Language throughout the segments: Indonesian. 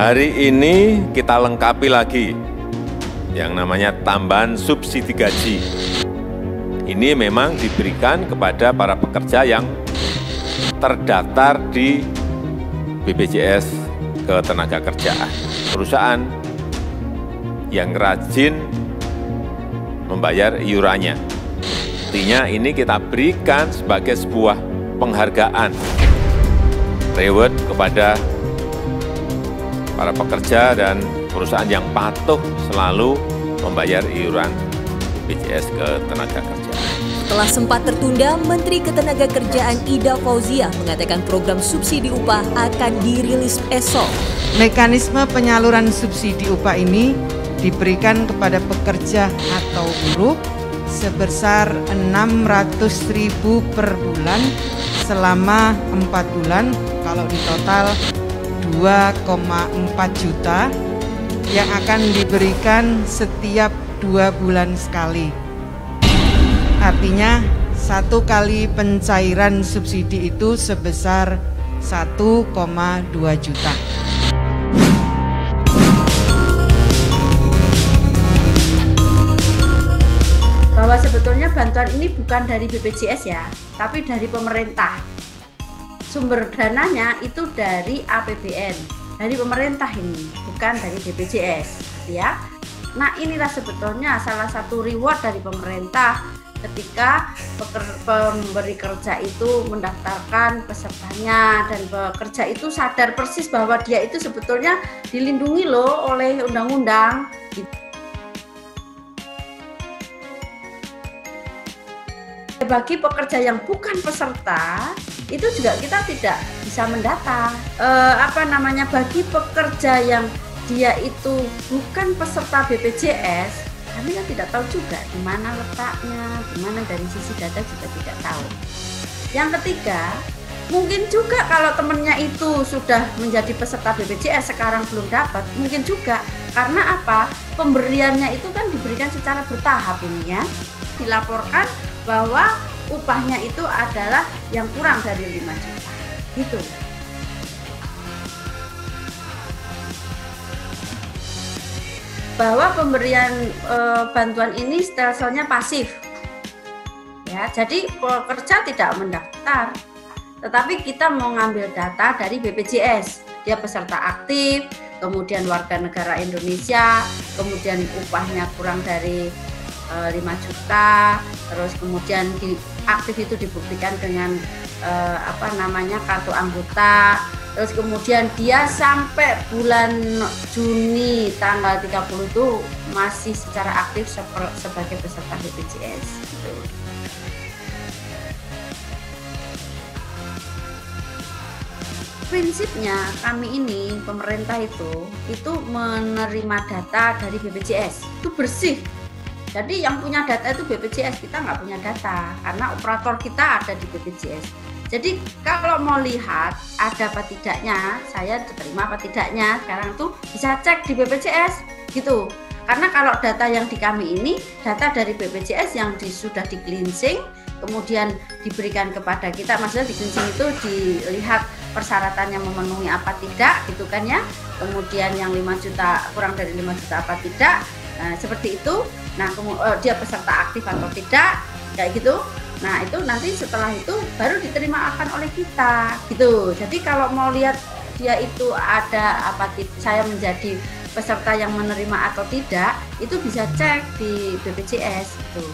Hari ini kita lengkapi lagi yang namanya tambahan subsidi gaji. Ini memang diberikan kepada para pekerja yang terdaftar di BPJS Ketenagakerjaan. Perusahaan yang rajin membayar iurannya. Artinya ini kita berikan sebagai sebuah penghargaan, reward kepada para pekerja dan perusahaan yang patuh selalu membayar iuran BPJS Ketenagakerjaan. Setelah sempat tertunda, Menteri Ketenagakerjaan Ida Fauzia mengatakan program subsidi upah akan dirilis esok. Mekanisme penyaluran subsidi upah ini diberikan kepada pekerja atau buruh sebesar 600.000 per bulan selama 4 bulan, kalau di total 2,4 juta yang akan diberikan setiap 2 bulan sekali. Artinya 1 kali pencairan subsidi itu sebesar 1,2 juta. Bahwa sebetulnya bantuan ini bukan dari BPJS ya, tapi dari pemerintah. Sumber dananya itu dari APBN, dari pemerintah ini, bukan dari BPJS ya. Nah, inilah sebetulnya salah satu reward dari pemerintah ketika pemberi kerja itu mendaftarkan pesertanya dan pekerja itu sadar persis bahwa dia itu sebetulnya dilindungi loh oleh undang-undang. Bagi pekerja yang bukan peserta itu juga kita tidak bisa mendata. Bagi pekerja yang dia itu bukan peserta BPJS, kami kan tidak tahu juga di mana letaknya, di mana dari sisi data juga tidak tahu. Yang ketiga, mungkin juga kalau temennya itu sudah menjadi peserta BPJS sekarang belum dapat, mungkin juga karena apa? Pemberiannya itu kan diberikan secara bertahap ini ya. Dilaporkan bahwa upahnya itu adalah yang kurang dari 5 juta gitu. Bahwa pemberian bantuan ini stelsenya pasif ya, jadi pekerja tidak mendaftar, tetapi kita mau ngambil data dari BPJS, dia peserta aktif, kemudian warga negara Indonesia, kemudian upahnya kurang dari 5 juta, terus kemudian aktif itu dibuktikan dengan kartu anggota, terus kemudian dia sampai bulan Juni tanggal 30 itu masih secara aktif sebagai peserta BPJS gitu. Prinsipnya kami ini pemerintah itu menerima data dari BPJS itu bersih. Jadi yang punya data itu BPJS, kita nggak punya data karena operator kita ada di BPJS. Jadi kalau mau lihat ada apa tidaknya, saya diterima apa tidaknya, sekarang tuh bisa cek di BPJS gitu. Karena kalau data yang di kami ini data dari BPJS yang sudah di cleansing, kemudian diberikan kepada kita, maksudnya di cleansing itu dilihat persyaratannya memenuhi apa tidak gitu kan ya. Kemudian yang 5 juta kurang dari 5 juta apa tidak, nah, seperti itu. Nah, dia peserta aktif atau tidak, kayak gitu. Nah, itu nanti setelah itu baru diterima akan oleh kita, gitu. Jadi kalau mau lihat dia itu ada apa, saya menjadi peserta yang menerima atau tidak, itu bisa cek di BPJS, gitu.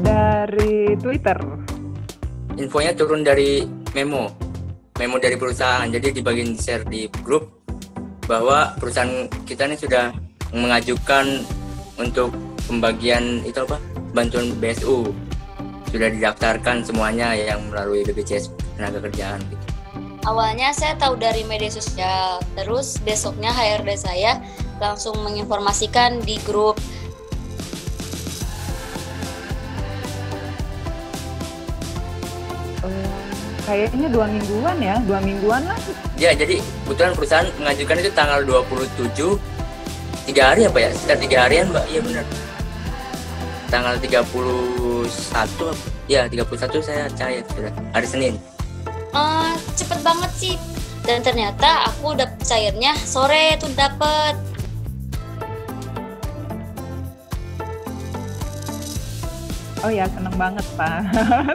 Dari Twitter. Infonya turun dari memo dari perusahaan, jadi dibagiin share di grup bahwa perusahaan kita ini sudah mengajukan untuk pembagian bantuan BSU, sudah didaftarkan semuanya yang melalui BPJS Ketenagakerjaan gitu. Awalnya saya tahu dari media sosial, terus besoknya HRD saya langsung menginformasikan di grup. Kayaknya 2 mingguan lah. Ya, jadi kebetulan perusahaan mengajukan itu tanggal 27, 3 hari apa ya? Sekitar 3 harian, Mbak. Iya benar. tanggal 31 ya 31 saya cair sudah hari Senin. Cepet banget sih, dan ternyata aku dapet cairnya sore tuh dapet. Oh ya, seneng banget Pak.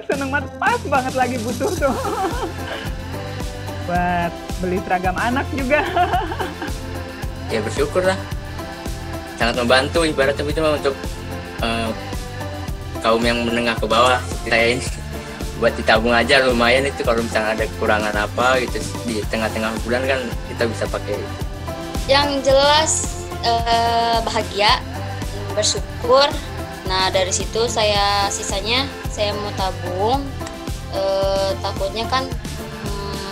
Seneng banget, pas banget lagi butuh tuh. Buat beli seragam anak juga. Ya bersyukur lah, sangat membantu ibaratnya itu untuk kaum yang menengah ke bawah seperti saya ini. Buat ditabung aja lumayan itu, kalau misalnya ada kekurangan apa gitu di tengah-tengah bulan kan kita bisa pakai. Yang jelas bahagia, bersyukur. Nah dari situ sisanya saya mau tabung. Takutnya kan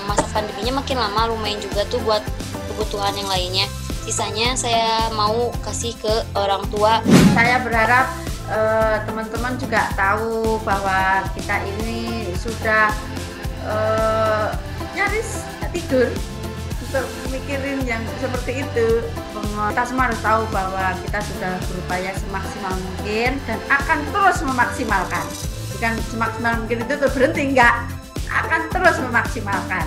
masa pandeminya makin lama, lumayan juga tuh buat kebutuhan yang lainnya. Sisanya saya mau kasih ke orang tua. Saya berharap teman-teman juga tahu bahwa kita ini sudah nyaris tidur untuk mikirin yang seperti itu. Kita semua harus tahu bahwa kita sudah berupaya semaksimal mungkin dan akan terus memaksimalkan. Bukan semaksimal mungkin itu berhenti, enggak, akan terus memaksimalkan.